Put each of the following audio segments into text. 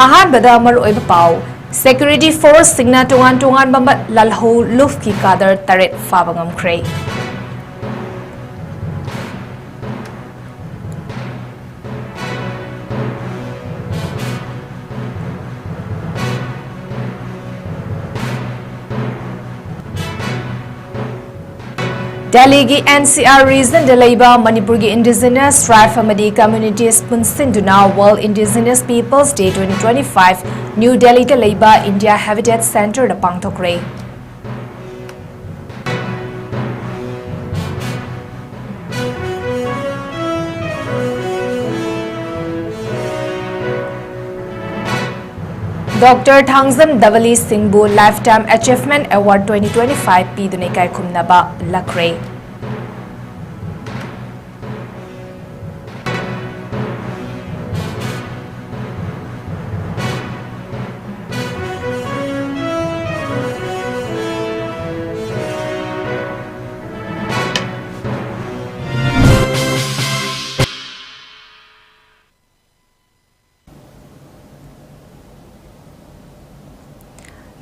ꯑꯍꯥꯟꯕꯗ ꯃꯔꯨꯑꯣꯏꯕ ꯄꯥꯎ ꯁꯦꯀ꯭ꯌꯨꯔꯤꯇꯤ ꯐꯣꯔꯁꯁꯤꯡꯅ ꯇꯣꯉꯥꯟ-ꯇꯣꯉꯥꯟꯕ ꯂꯜꯍꯧ ꯂꯨꯐꯀꯤ ꯀꯥꯗꯔ 8 ꯐꯥꯕ ꯉꯝꯈ꯭ꯔꯦ꯫ Delhi NCR region da leiba Manipur gi Indigenous tribe amadi communities punsinduna World Indigenous Peoples Day 2025 New Delhi da leiba India Habitat Center da pangthokre. Dr. 𝐶𝐢𝐯𝐬 Lifetime Achievement Award 2025 pidunay 𝐂𝐢𝐯𝐬 lakre.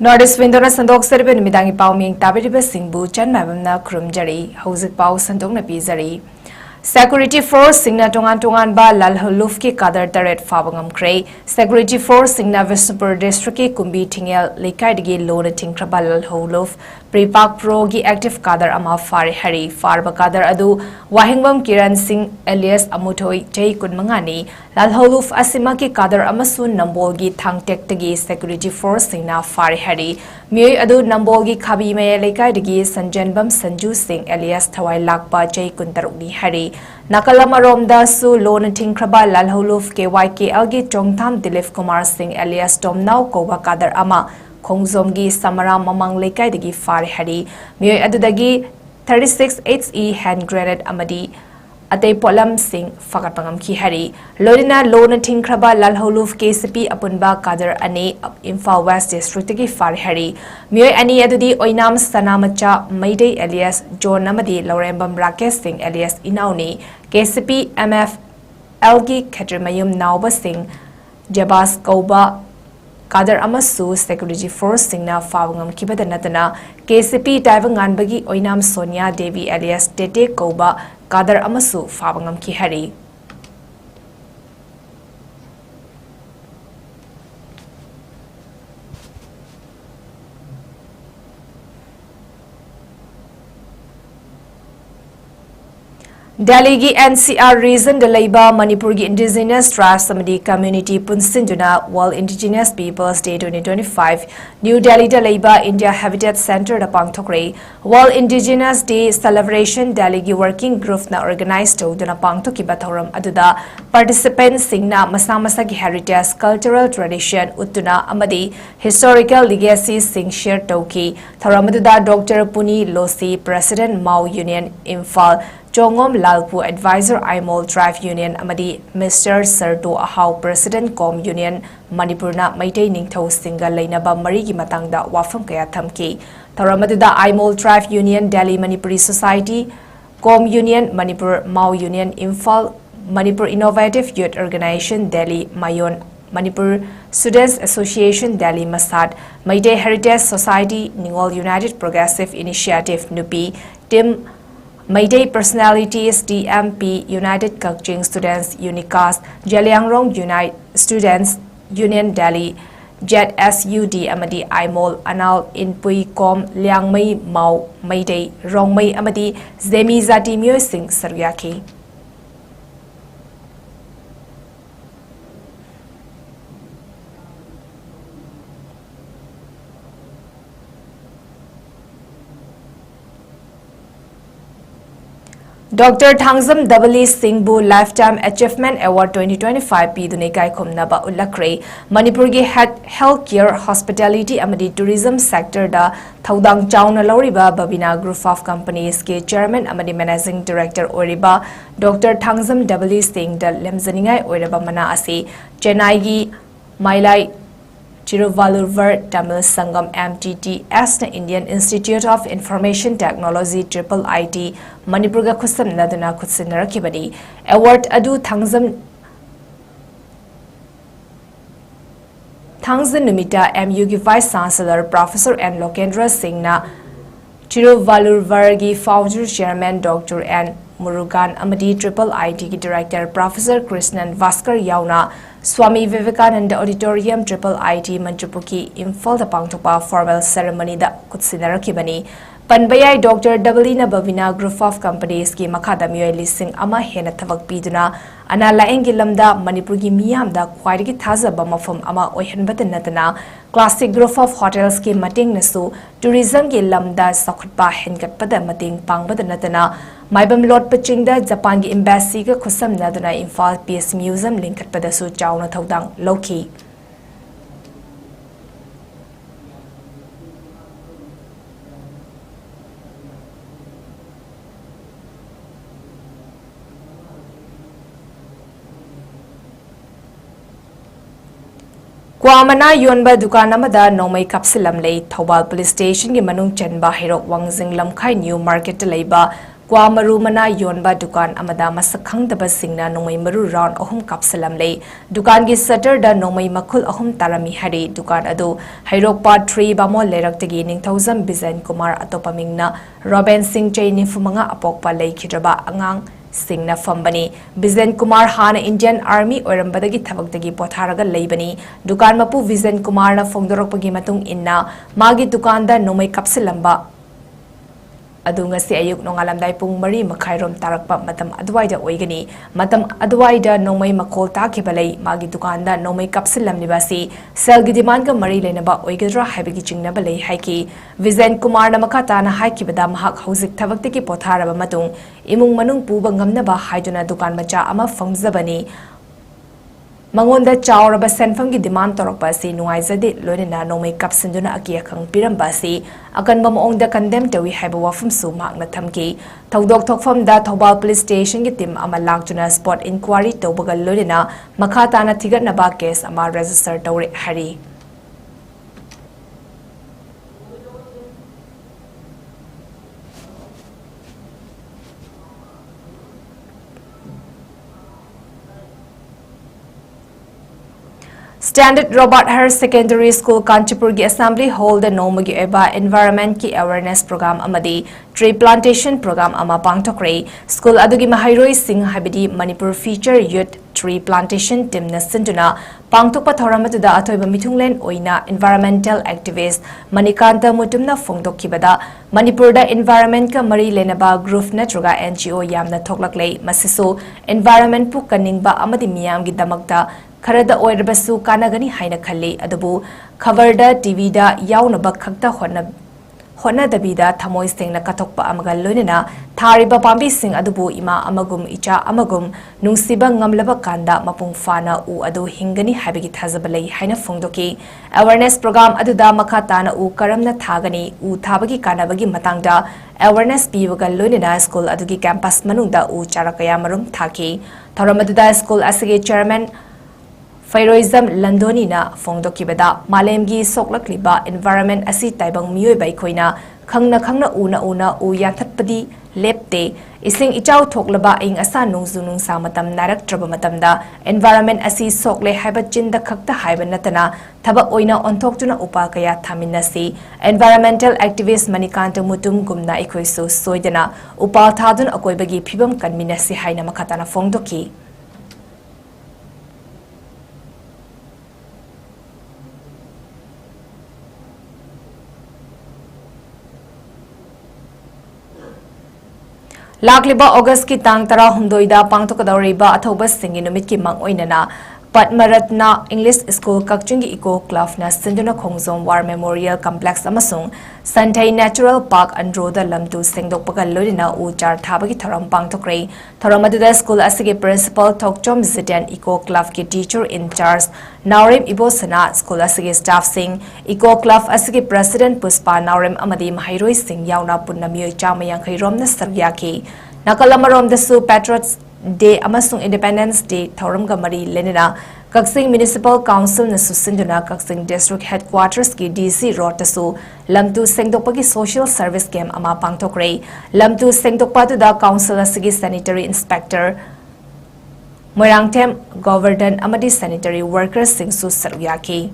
Northeast Windona Sandok Serbe Numidangi Pau Ming Tabiriba Singbu 𝐶𝐢𝐯𝐬 Krumjari Hauzik Pau Sandok na Pizari Security Force Singna Tongan Ba Lalhuluf ki Kadar 8 Fabangam Kray Security Force Singna Visnupur District ki Kumbi Tingel Lekaidigi Lona Tingkraba Lalhuluf Pripak Pro gi Active Kadar Ama Fari Hari Farba Kadar Adu Wahingbam Kiran Singh alias Amutoi Jai Kunmangani Lalhuluf Asima ki Kadar Amasun Nambol gi Thangtek Tagi Security Force Singna Fari Hari Miyoi Adu Nambol gi Khabi Maya Lekaidigi Sanjanbam Sanju Singh alias Thawai Lakpa Jai Kuntarukni Hari Nakalamarom su Lona Tingkraba Lalhuluf 𝐾𝐲𝐿 gi Chongtham Dilip Kumar Singh alias Tomnau Koba Kadar Ama Khongzom gi Samara Mamang Lekaidagi Fari Hari Miyoi Adudagi 36 HE hand grenade amadi Atei Polam Singh Fakatpangam Ki Hari Lorina Lona Tingkraba Lalhuluf KCP Apunba Kadar Ani Imphal West District ki Fari Hari Miyoi Ani Adudi Oinam Sanamacha Maidei alias John Namadi Laurembam Rakesh Singh alias Inauni KCP MF Elgi Khatrimayum Nauba Singh Jabas Koba Kadar Amasu Security Force Singna Fawangam Kibada Natana KCP Daivanganbagi Oinam Sonia Devi alias Tete Koba Kadar Amasu Fabangam Ki Hari Delhi gi NCR region da leiba Manipur gi Indigenous tribes amadi community punsinduna World Indigenous Peoples Day 2025 New Delhi da leiba India Habitat Center da pangthokre World Indigenous Day celebration Delhi gi working group na organized toduna pangthokiba thoram aduda participants singna masa masa gi heritage cultural tradition utuna amadi historical legacy sing share toki thoram aduda Dr. Puni Losi President Mau Union Imphal Chongom Lalpu Advisor Aimol Drive Union Amadi Mr. Serto Ahau President Com Union Manipurna Maitei Ningthau Singa Leinaba Marigi Matangda Wafam Kaya Thamki Tharamadida Aimol Drive Union Delhi Manipuri Society Com Union Manipur Mau Union Imphal Manipur Innovative Youth Organization Delhi Mayon Manipur Students Association Delhi Masad Maitei Heritage Society Ningol United Progressive Initiative NUPI Tim Maitei Personalities DMP United 𝐶𝐢𝐯 Students Unicast Jaliangrong Unite Students Union Delhi ZSUD Amadi Aimol Anal Inpui Com Liangmei Mau Maitei Rongmei Amadi Zemi Zati Myoy Singh Saryaki Dr. 𝐶𝐢𝐯𝐬 Lifetime Achievement Award 2025 pidunay 𝐂𝐢𝐯𝐬 lakre Manipur gi healthcare hospitality amadi tourism sector da thaudang chauna lauriba Babina Group of Companies ke chairman amadi managing director oiriba Dr. 𝐶𝐢𝐯𝐬 da lemzaningai oiraba mana asi Chennai gi Mailai Chiruvalurvar Tamil Sangam MTTS na Indian Institute of Information Technology IIIT Manipur ga khusam naduna khutsinnarakibani award adu 𝐶𝐢𝐯𝐬 ꯊꯥꯡꯖ ꯅꯨꯃꯤꯠꯇ MUꯒꯤ Vice Chancellor Professor N. Lokendra Singhna ꯆꯤꯔꯨꯚꯥꯂꯨꯔꯚꯔꯒꯤ Founder Chairman Dr. N. Murugan amadi IIIT gi Director Professor Krishnan Vaskar yauna Swami Vivekananda Auditorium IIIT Manjupuki Imphal da pangthokpa formal ceremony da kutsinarakhibani Panbayai Dr. Dabalina Bavina Group of Companies ki makhada miyoi lising ama hena thabak piduna ana laengi lamda Manipur gi miyamda khwaidagi thazaba mafam ama oihanbata natana Classic Group of Hotels ki mating nasu tourism ki lamda sakhatpa hengatpada mating pangbada natana Maibam Lord Pachingda Japan gi embassy ga khusam naduna Imphal Peace Museum linkatpada su chauna thodang loki Kwamana yonba dukan amada nomai kapsilam lei Thobal Police Station gi manung chenba Herok Wangjing Lamkhai New Market leiba Kwamaru mana yonba dukan amada masakhang daba singna nomai maru round ahum kapsilam lei dukan gi shutter da nomai makhul ahum tarami hari dukan adu Herok Part 3 bamo lerak tagi Ningthauzam Bizen Kumar atopamingna Robin Singh Chaini fumanga apokpa lei khidraba angang Singna Fambani, Bizen Kumar Hana Indian Army Orambadagi Tavagdagi Potharaga Labani, Dukan Mapu Bizen Kumar na Fongdorokpagi matung inna, Magi Dukanda Nomay Kapsilamba. Adunga si ayuk nong alamday pung mari makhairom tarakpa matam adwaida oigani, matam adwaida nomay makol takibalay, Magi Dukanda Nomay Kapsilam nibasi, Selgi Dimanga Mari Lenaba Oigadra Habigi Chingnabalay Haiki, Bizen Kumar na makata na haiki bada mahak hauzik tavagdagi Potharaba matung, Imung manung puba ngamnaba haiduna dukan macha ama fangzabani Mangonda chauraba senfamgi demand torokpa si nuaizade loinena nomai kapsinduna akia khang piramba si akanba maongda condemn tawi haiba wafum su makna thamki thodok thokfam da Thobal Police Station gi team ama lakjuna spot inquiry tobaga loinena makhata na thigatnaba case ama register tawre hari Standard Robert Higher Secondary School Kanchipur gi Assembly Hall the Nomagi Eba Environment ki Awareness Program amadi Tree Plantation Program ama pangthokre School adugi mahairoi sing habidi Manipur Future Youth Tree Plantation Team na sinduna pangthokpa thoramatu da athoiba mithunglen oina environmental activist Manikanta Mutumna phongdokkibada Manipur da environment ka mari lenaba group natroga NGO yamna thoklaklei masiso environment pu kaningba amadi miyam gi damakta Karada oirabasu kanagani haina khalli adabu coverda TV da yaunaba khakta hona dabida thamoi sengna kathokpa amaga loinena thariba pambi sing adubu ima amagum icha amagum nungsiba ngamlaba kanda mapung fana u adu hingani habigi thazabalei haina phongdoki awareness program aduda makhatana u karamna thagani u thabagi kanabagi matangda awareness piwaga loinena school adugi campus manungda u charakaya marum thaki thoramaduda school asige chairman Fairoism Landonina Fongdokibada Malemgi Soklakliba Environment Asi Taibang Miyoi Baikoina Khangna una u yathatpadi lepte ising ichau thoklaba ing asa nungzunung sa matam narak traba matamda environment asi sokle haiba chinda khakta haiba natana thaba oina onthokjuna upa kaya thaminasi environmental activist Manikanta Mutum gumna ikhoisu soidana upa thadun akoibagi phibam kanminasi haina makhatana fongdoki Lakliba August ki tang tara humdoida pangtokadawriba athoba singi numit ki mang oinana Padmaratna English School Kakchungi Eco Club na Sinduna Khongzom War Memorial Complex amasung Santai Natural Park Androda Lamtu Sengdokpaga Lodina U Char Thabagi Thoram Pangtokre Thoramadu School asige Principal Thokchom Zidane Eco Club ki Teacher in Charge Naurim Ibosana School asige Staff Singh Eco Club asige President Puspa Naurim Amadi Mahairoi Singh Yauna Punnamiyoi Chamayang Khairom na Saryaki Nakalamarom the Su Patriots Day amasung Independence Day Thoramga Mari Lenina Kaksing Municipal Council na susinduna Kaksing District Headquarters ki DC Road tasu Lamtu Sengdokpagi Social Service Camp ama pangtokre Lamtu Sengdokpa da Council asigi Sanitary Inspector Moirangthem Government amadi Sanitary Workers singsu saryaki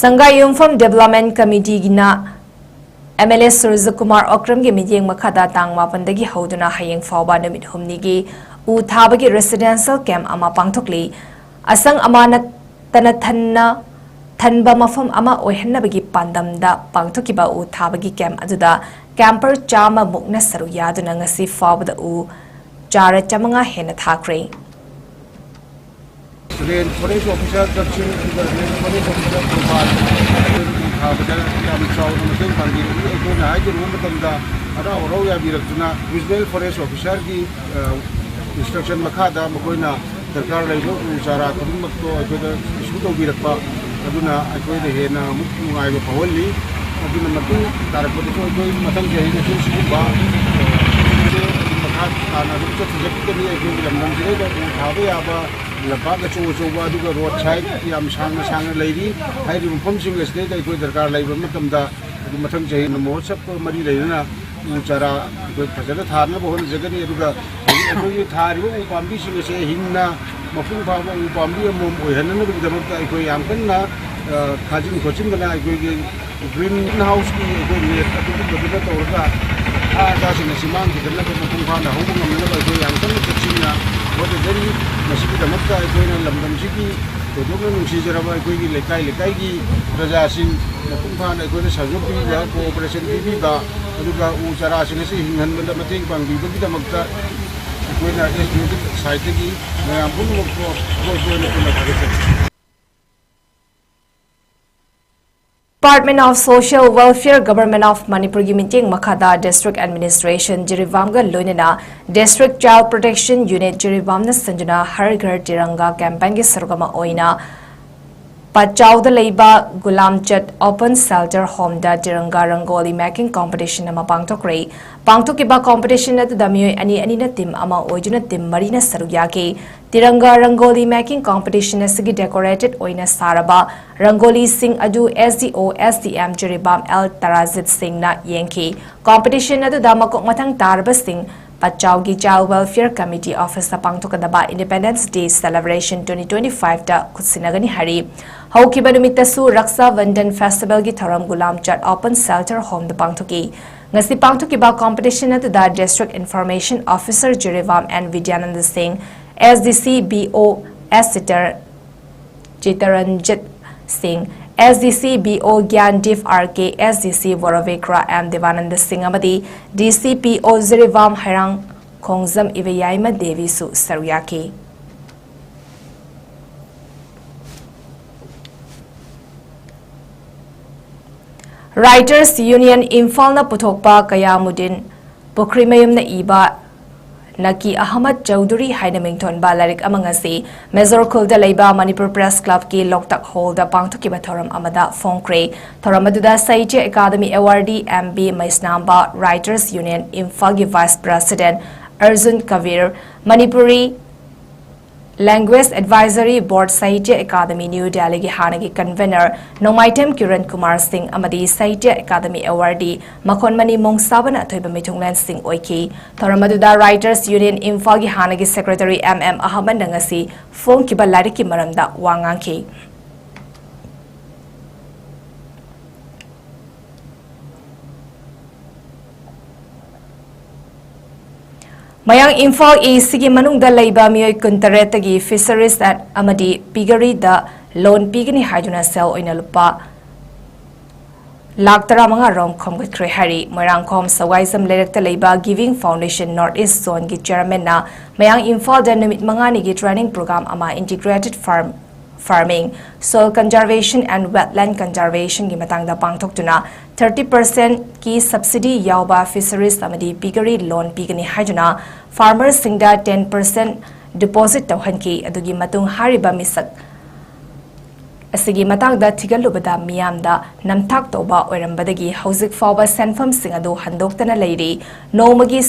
ꯁꯪꯒꯥꯏꯌꯨꯝꯐꯝ development ꯀꯃꯤꯇꯤꯒꯤꯅ MLA 𝐋𝐢𝐯𝐞 ꯃꯤꯠꯌꯦꯡ ꯃꯈꯥꯗ ꯇꯥꯡ 8ꯗꯒꯤ ꯍꯧꯗꯨꯅ ꯍꯌꯦꯡ ꯐꯥꯎꯕ ꯅꯨꯃꯤꯠ 8ꯅꯤꯒꯤ ꯎ ꯊꯥꯕꯒꯤ residential camp ꯑꯃ ꯄꯥꯡꯊꯣꯛꯂꯤ ꯑꯁꯪ ꯑꯃꯥꯅꯇꯅ ꯊꯟꯕ ꯃꯐꯝ ꯑꯃ ꯑꯣꯏꯍꯟꯅꯕꯒꯤ ꯄꯥꯟꯗꯝꯗ ꯄꯥꯡꯊꯣꯛꯈꯤꯕ ꯎ ꯊꯥꯕꯒꯤ ꯀꯦꯝꯞ ꯑꯗꯨꯗ ꯀꯦꯝꯄꯔ 100 ꯃꯨꯛꯅ ꯁꯔꯨꯛ ꯌꯥꯗꯨꯅ ꯉꯁꯤ ꯐꯥꯎꯕꯗ ꯎ ꯆꯥꯔ 500 ꯍꯦꯟꯅ ꯊꯥꯈ꯭ꯔꯦ Forest officer Dakshin Forest officer Gopal Habada Yam Chawna Mateng Panggi Ekona Haji Room Matamda Ara Oro Ya Birakuna Visual Forest officer ki instruction Makada Makoina Darkar Laibo Usara Kudumakto Akoda Isuto Birakpa Aduna Akoida Hena Mukungai Pawali Aduna Matu Tarakoto Matang Jahina Suba Makat Ana Rukta Jakuni Ekula Namjeda Habaya Lapaga Chowa road side Yam Sanga Sanga lady I do pumping a state I put the car labor Matamda Matang Jay in the most of Mari Lena Uchara President Harna Bohol Zagani Ruga Taru Pambi say Hina Mafu Pambi Mum Hana with the Mata Yampana Kajin Kochingana greenhouse that's in the Siman to the level of Pumana home Yampana what is very Masipi the Mata Equina Lamdam City, the Dogan Shizaraba Equi, Lekai, Rajasin, Pumpan, Equina Sazupi, Cooperation Viva, Luga Usarasin, and the Mating Pangi, the Mata, Equina is Saitiki, Mayambu for Department of Social Welfare Government of Manipur gi meeting Makhada District Administration Jiribamga Loinena District Child Protection Unit Jiribamna Sanjana Har Ghar Tiranga campaign gi sargama oina Pachauda Leiba Gulamchat Open Shelter Home da Tiranga Rangoli making competition ama pangtokre pangtokiba competition at Damio ani na team ama ojuna team Marina Saruyaki Tiranga Rangoli making competition asigi decorated oina Saraba Rangoli Singh Adu SDO SDM Jiribam L Tarazit Singh na Yankee competition at Damakok Matang Tarba Singh Pachaugi Child Welfare Committee Office pangtokadaba Independence Day Celebration 2025 da Kutsinagani Hari Haukiba numitasu Raksa Vandan Festival gi Thoram Gulam Chat Open Shelter Home the Pangtoki Ngasi Pangtokiba competition at the District Information Officer Jirivam and Vidyananda Singh SDC BO Sitar Chitaranjit Singh SDC BO Gyandiv RK SDC Voravekra and Devananda Singh Amadi DCPO Zirivam Harang 𝐶𝐢𝐯𝐸 Devi Su Saruyaki Writers Union Imphal na puthokpa 𝐻𝐢𝐯𝐸 Pukrimayum na iba Naki Ahmad Chowdhury haina mingthonba larik amangasi Major Khulda leiba Manipur Press Club ki Loktak Hall da pangthokiba thoram amada phongkre thoram aduda Sahitya Academy Awardee MB Maisnamba Writers Union Imphal gi Vice President 𝗠𝗔𝗡𝐾𝐲 Manipuri Language Advisory Board Sahitya Academy New Delhi gi hanagi convener Nomaitem Kiran Kumar Singh amadi Sahitya Academy Awardee Makhonmani Mongsabana Thoiba Mithunglan Singh oiki Thoramaduda Writers Union Imphal gi hanagi Secretary MM Ahmad Nangasi phone kiba lariki maramda wangangki Mayang Imphal East gi manungda leiba miyoi 19 gi Fisheries at amadi Piggery da loan pigani haiduna sell oina lupa Laktara mga rom khomgatre hari Moirangkhom Sawaisam Lerekta leiba Giving Foundation North East Zone gi chairman na Mayang Imphal da numit mangani gi training program ama integrated farming soil conservation and wetland conservation gi matangda pangthoktuna 30% ki subsidy yauba fisheries amadi piggery loan pigani haiduna farmers singda 10% deposit tawhanki adugi matung hariba misak asigi matangda thigalubada miyamda namthak toba oirambadagi hauzik fawba senfam sing adu handoktana leiri nomagi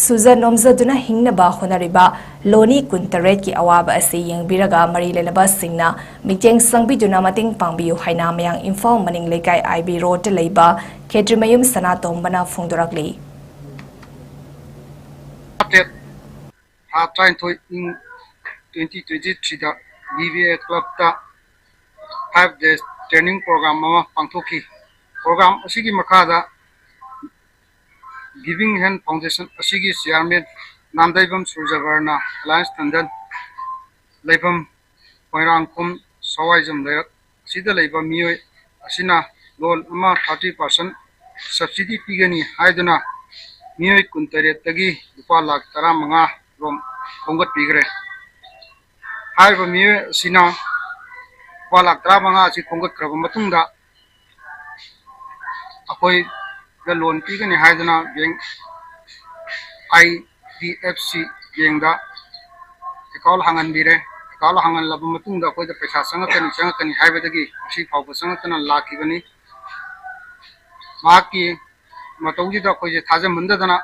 suza nomzaduna hingnaba honariba loni kuntaret ki awaba asi yengbiraga mari lelaba singna mitjeng sangbiduna mating pangbiu haina mayang Imphal maning lekai IB road leiba Ketrimayum Sanatombana phongdorakli trying to in 2023 da BVA club da 5 days training program ama pangthoki program asigi makada Giving Hand Foundation asigi chairman Namdaibam Surjavarna Alliance Tandan Leibam Poirangkum Sawaijam Lerak Sida Leiba Mioi Asina Loan Ama 30% subsidy pigani Haiduna Mioi Kuntaret Tagi Lupa Lak Taramanga Rom Kongat Pigre Haiba Mioi Sina Walak Taramanga Si Kongat Kravamatunda Akoi the loan pigani Haiduna Bank IDFC Gengda Ekal Hangan Bire Ekal Hangan Labumatunda Koi the Pesa Sangatani Haibadagi Chief of Sangatana Laki Bani Maki Matogi the Koi Taza Mundadana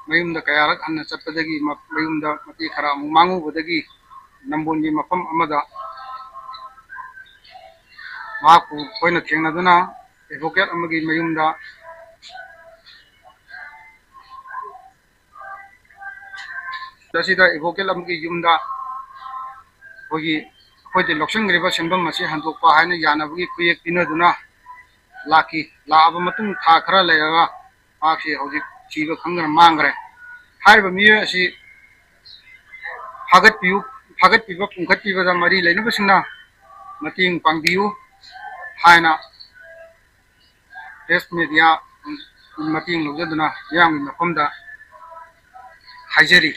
Mayum the Kayarak and the Sapadagi Mayum the Matikara Mangu Vadagi Nambundi Mapam Amada Maku Koina Kinaduna Evocat Amagi Mayumda Dasida evokel amgi yumda hogi hoide loksang riba senbam masi handokpa haina yanabugi kuyek pinaduna laki laaba matung tha khara layaba aki hogi chiba khangna mangre haiba miye asi phagat piba pungkhat piba da mari leina basina mating pangbiu haina press media mating lojaduna yang mafamda haijari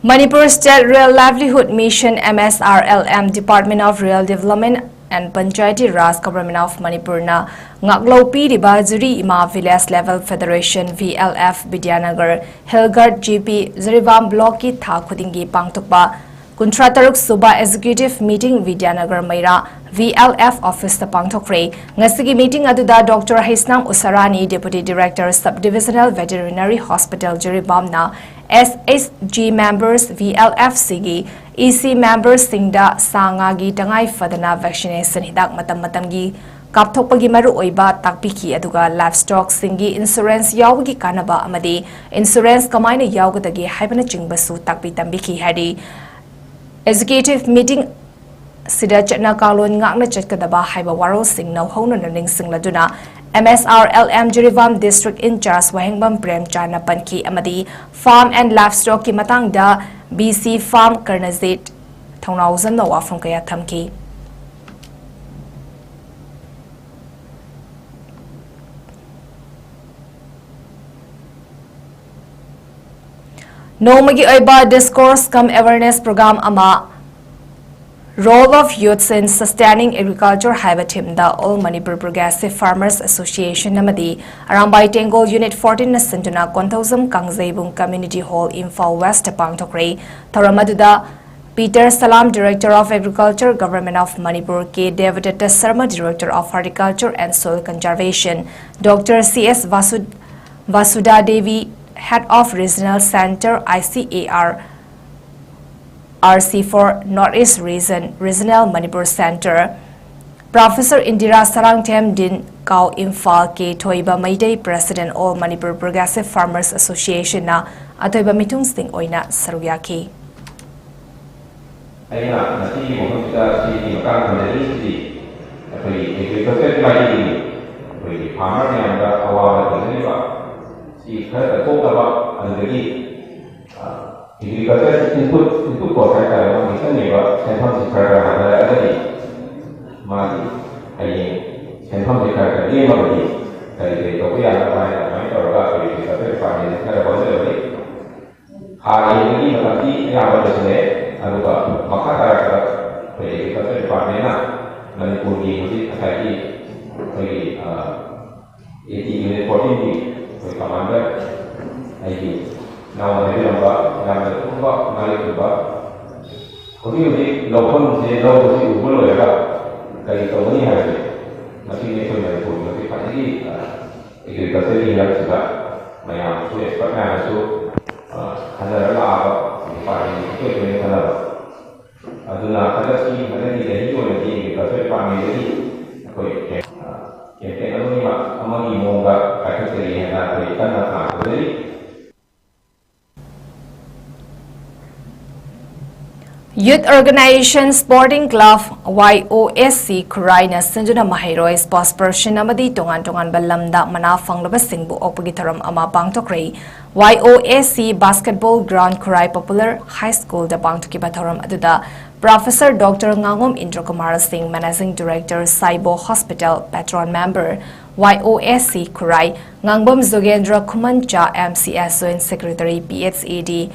Manipur State Rural Livelihood Mission MSRLM Department of Rural Development and Panchayati Raj Government of Manipur na ngaklo piriba 𝐿𝐷𝐸 Village Level Federation VLF Bidyanagar Helgard GP Ziribam Block ki tha khudingi pangtokpa Kuntrataruk Suba Executive Meeting Vidyanagar Maira VLF Office ta pangthokre ngasigi meeting aduda Dr. Hisnam Usarani Deputy Director Subdivisional Veterinary Hospital Jiribam na SHG members VLF Sigi EC members Singda Sangagi Tangai Fadana vaccination hidak matam-matamgi kapthokpagi maru oiba takpiki aduga livestock singi insurance yawgi kanaba amadi insurance kamaina yawgadagi haibana chingbasu takpi tambiki hadi executive meeting Sida Chatna Kalon Ngakna Chatkadaba Haiba Waro Singh No Hono Naning Singladuna MSRLM Jirivam District in Charge Wahengbam Prem Chana Panki Amadi Farm and Livestock Ki Matangda BC Farm Karnazit Thongnausan No Wafung Kaya Thamki Nomagi Oiba Discourse Come Awareness Program Ama Role of Youths in Sustaining Agriculture Habitat the All Manipur Progressive Farmers Association Namadi Arambai Tengol Unit 14 na Sintuna 𝐶𝐞𝐬𝐬 𝐁𝐫𝐴 Community Hall Imphal West Pangthokre Tharamaduda Peter Salam Director of Agriculture Government of Manipur K. Devadatta Sarma Director of Horticulture and Soil Conservation Dr. C.S. Vasuda Devi Head of Regional Center ICAR RC4 Northeast Regional Manipur Center Professor Indira Sarangthem Din Kau Imphal K. Thoiba Maidei President All Manipur Progressive Farmers Association na Atoiba Mitung Sting Oina Saruyaki Aina nasi mohonda si makam menjadi si agriculture lagi ini farmer yang ada awal dari apa si kerja apa menjadi agriculture input proses kalau misalnya apa sentrang sekarang ada di mari ini sentrang sekarang ini apa dari itu yang apa orang agriculture farming sekarang boleh boleh hari ini berarti yang ada di sini aduga makatara agriculture department na manipur ki hudi athai ki unit 14 ki commander ai now maybe number number malik ba hudi lokon je lo si ubulo ya kai to ni ha mati ni to mai ko mati pati agriculture ni ya sudah maya su expert na su ada la Pagi itu yang kita lakukan. Aduna kada si mana ni dari itu lagi kita perlu pahami jadi koi yang kita ni mak amagi monga kata seri hena koi tanah tak jadi Youth Organization Sporting Club YOSC Khuraina Sanjuna Mahiroi Sportsperson Amadi Tongan Balamda Mana Fanglaba Singbu Opagitaram Ama Pangtokre YOSC Basketball Ground Khurai Popular High School the Pangtokibataram Aduda Professor Dr. Ngangom Indrakumar Singh Managing Director Saibo Hospital Patron Member YOSC Khurai Ngangbom Zogendra Kumancha MCS Secretary PHED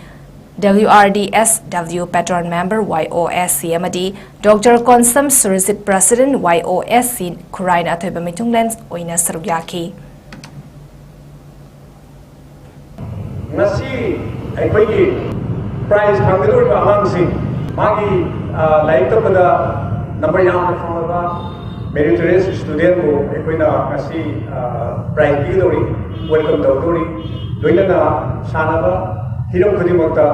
WRDSW Patron Member YOSC Amadi Dr. Konsam Surzit President YOSC Khuraina Athoiba Mitunglen Oina Sarugyaki Nasi aikoigi prize khangdor ba angsing magi like to pada number yam phangaba meritorious student ko aikoina nasi prize gi dori welcome dori loinana sanaba hirom khudi mota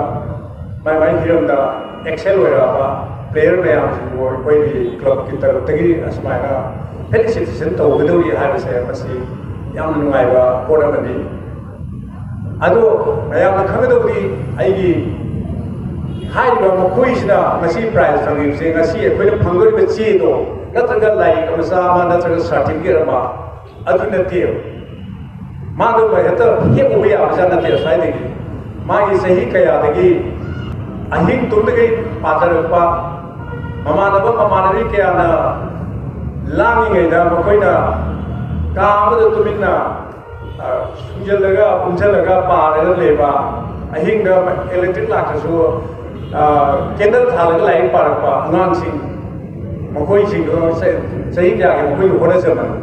mai hirom da excel hoira player mayam ko koi bi club ki taraf tagi asmaina felicitation to gadori ha se masi yam nungai ba pora bani ado mayam khangdori aigi hai ba makoisna masi prize phangim se ngasi koi phangor be chi do natraga like amasa ma natraga certificate ma adu natte ma do ba hata he ko ya amasa natte sai de Magi sahi kaya dagi ahing tundagi patarpa mamanaba mamanabi kaya na langi ngai da makoi na kaamada tumina sujalaga unjalaga paaraga leba ahing da electric laksasu candle thalaga lai parakpa angangsing makoi sing sahi kaya makoi hona sama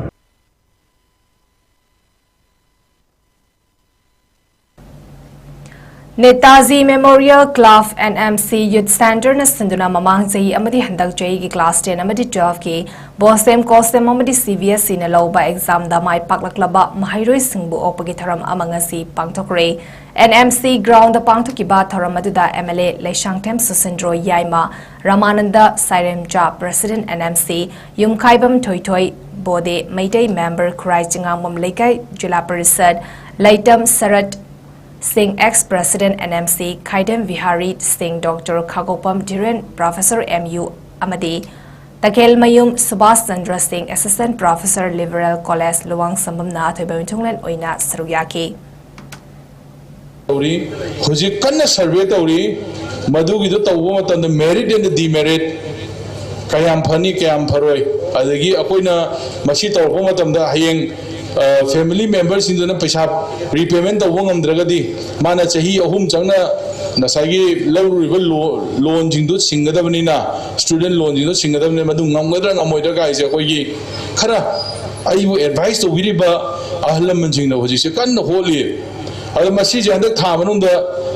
Netaji Memorial Club NMC Youth Center na Sinduna Mamang Jahi Amadi Handak Jahi ki Class 10 Amadi 12 ki Bosem Kosem Amadi CBSE na Lauba Exam da Mai Paklaklaba Mahiroi Singbu Opagi Tharam Amangasi Pangtokre NMC Ground da Pangtokiba Tharam Aduda MLA Leishangtem Susindro Yaima Ramananda Sairemja President NMC Yumkhaibam Toitoi Bode Maitei Member Khurai Chingangmam Leikai Jila Parisad Laitam Sarat Singh ex-President NMC Khaidem Vihari Singh Dr. Khagopam Dhiren Professor MU Amadi 𝐷𝐿 Subhas Chandra Singh Assistant Professor Liberal College Luang Sambamna Athoiba Mitunglen Oina Sarugyaki Hojik kanna survey tawri madugi do tawbo matamda merit and demerit kayam phani kayam pharoi adagi akoina masi tawbo matamda hayeng family members in the paisa repayment of one dragadi mana chahi ahum changna nasagi loan jingdu singadabnina student loan jingdu singadabne madu ngamgadra ngamoida gaise koigi khara aibu advice to wiriba ahlam jingna hoji se kan holi adu masi janda tha manunda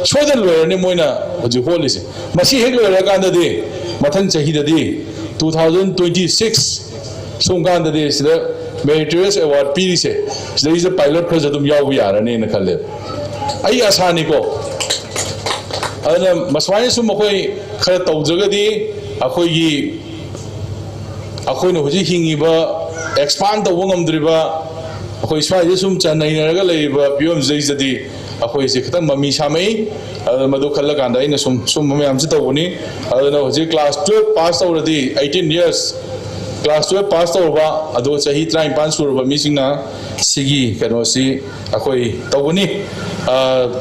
sodan loyane moina hoji holi se masi hek loyra kanda de mathang chahi dadi 2026 songkanda de sida Meritorious Award Pirise. There is a pilot project of Yawiyara in the Kale. I asaniko. And Maswai Sumokoi Kata Jagadi, Akoyi Akoino Hingiba, expand the Wongam Driba, Akoi Swaisum Chanai Leva, Pium Zizadi, Akoi Sikata Mami Shame, Madukalaganda in some Mamsitawuni, I don't know, class 12 passed already, 18 years. Class 12 passed over, ado chahi try pass over missing na sigi kanosi akoi tawuni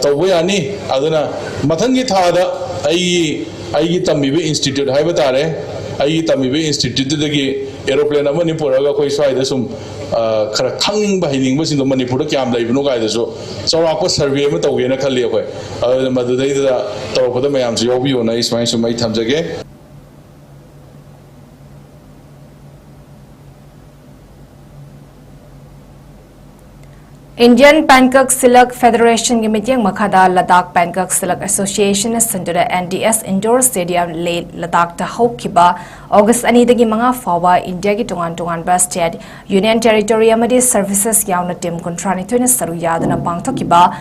tawani aduna mathangi thada ai tamibe institute haibatare ai tamibe institute dagi aeroplane amani poraga koi swaida sum khara khangning ba hining ba sing manipur da kyam laibno ga da so chawako survey ma tawena khalli akoi madudai da tawpada mayam su yobi ona ismai sumai thamjage Indian Pancake Silk Federation ki meeting makhada Ladakh Pancake Silk Association Center NDS Indoor Stadium le Ladakh ta hokkiba August ani dagi manga fawa India ki tongan ba state Union Territory amadi services yauna team kontrani toina saru yadana pangthokiba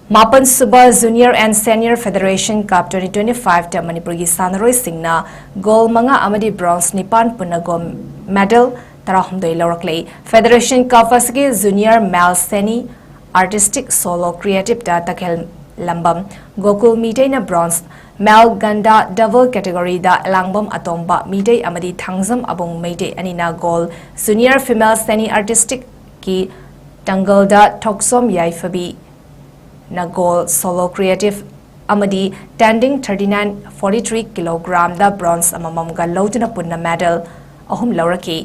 Mapan Suba Junior and Senior Federation Cup 2025 ta Manipur gi sanaroi singna gold manga amadi bronze nipan punna gold medal Tarahumdoi Lorkley Federation Cup Asigi Junior Male Seni Artistic Solo Creative 𝐷𝐿 Lambam Gokul Meetaina Bronze male ganda double category da langbam atomba midei amadi thangzam abong meidei anina gold junior female semi artistic ki tangle da 𝐿𝐿𝐷𝐿𝐿 𝐁𝐫𝐲𝐬 na gold solo creative amadi tanding 3943 kilogram da bronze amamam ga lodna punna medal ahum lauraki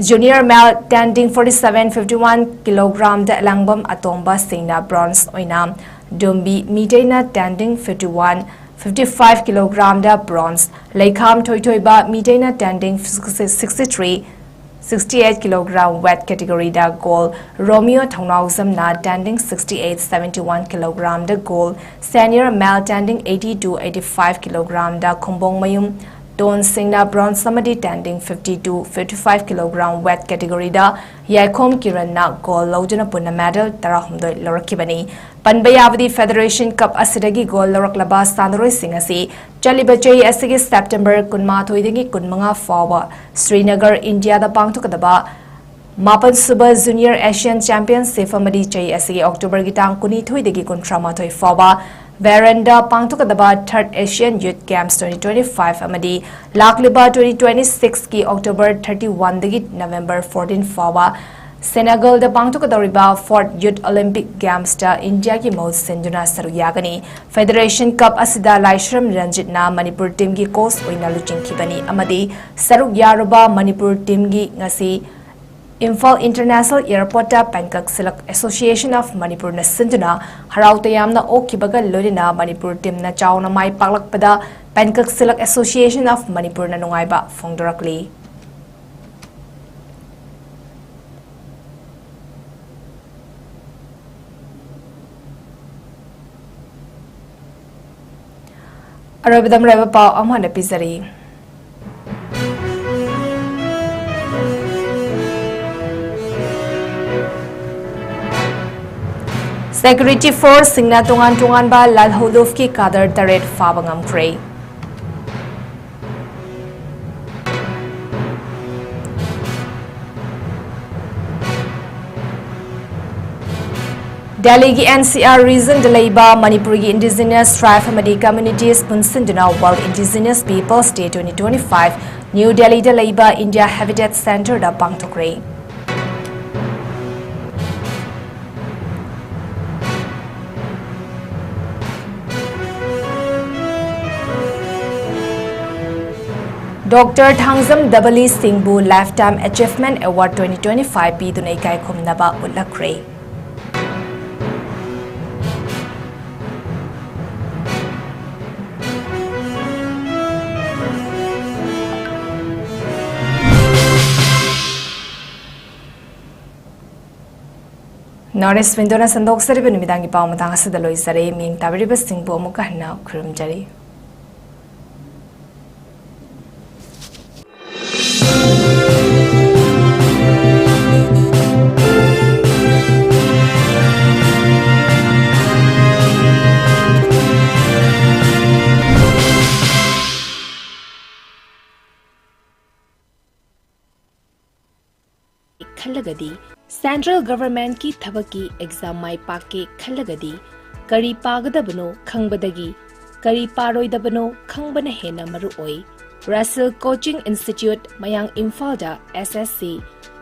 junior male tanding 4751 kilogram da langbam atomba singna bronze oina dumbi midena tanding 55 kilogram da bronze leikham thoithoiba midena tanding 68 kilogram wet category da gold romeo thongnawzam na tanding 71 kilogram da gold senior male tanding 85 kilogram da khombong mayum don singna bronze samadi tanding 55 kilogram wet category da 𝐂𝐈𝐲 𝐷𝐿𝐷 na gold lodna punna medal tarahumdoi lorakibani panbayabadi federation cup asidagi gold loraklaba sanaroi singasi chaliba chei asigi september 12 dagi 15 fawa srinagar india da pangthukadaba mapan suba junior asian championship amadi chei asigi october gi tang 12 dagi 13 fawa Veranda pangthukadaba 3rd Asian Youth Games 2025 amadi lakliba 2026 ki October 31 dagi November 14 fawa Senegal da pangthukadoriba 4th Youth Olympic Games da India ki maut senduna saruyagani Federation Cup asida Laishram Ranjit na Manipur team ki coach oina luchingkhibani amadi saruk yaruba Manipur team gi ngasi Imphal International Airport 𝗠𝗔𝗡𝐿𝐷𝐿 Association of Manipur na sinduna harautayamna okibaga lorina Manipur team na chauna mai paklakpada 𝗠𝗔𝗡𝐿𝐷𝐿 Association of Manipur na nungaiba phongdorakli Arabidam reba pau amhana pizari Security Force singna tongan ba lal hodov ki kadar taret fabangam kray Delhi ki NCR region delayba Manipuri ki Indigenous tribe amadi communities punsinduna World Indigenous Peoples Day 2025 New Delhi delayba India Habitat Center da pangthokray Dr. 𝗠𝗔𝗡𝗪𝐸 𝐶𝐸𝐵 Lifetime Achievement Award 2025 piduna 𝐂𝐈𝐲 utlakre Norris Windona sandok sariba numidangi pau matang asida loisare ming tabiriba singbu amuka hana khurumjari खल्लगदी central government की थबकी exam माई पाके खल्लगदी करी पागदबनो खंगबदगी करी पारोइदबनो खंगबना हेना मरु ओई Russell coaching institute मयांग इम्फालदा SSC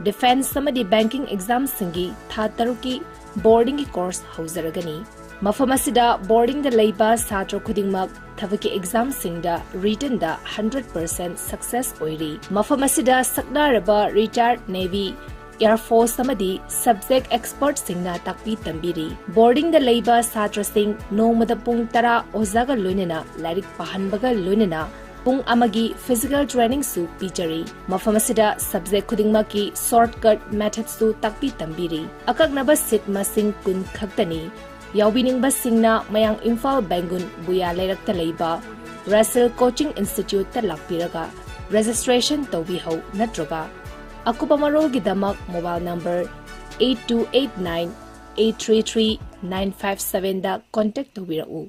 defence समदि banking exam सिंगी था तरुकी boarding की course हौजरगनी मफम असिदा boarding दा लैबा छात्र खुदिंगमक थबकी एग्जाम सिंगदा रिटन दा 100% सक्सेस ओइरी मफम असिदा सकनारबा retired navy Air Force samadi subject expert singna takpi tambiri boarding the labor satra sing nomada pung tara ozaga loinena larik pahanbaga loinena pung amagi physical training su pichari mafamasida subject khudingma ki shortcut methods su takpi tambiri akagnaba sit masing kun khaktani yawbining ba singna mayang Imphal Bangun buya leirakta leiba Russell Coaching Institute ta lakpiraga registration tawbi hau natroga Akupa marol gidamak mobile number 8289 833 957 da contact tawirau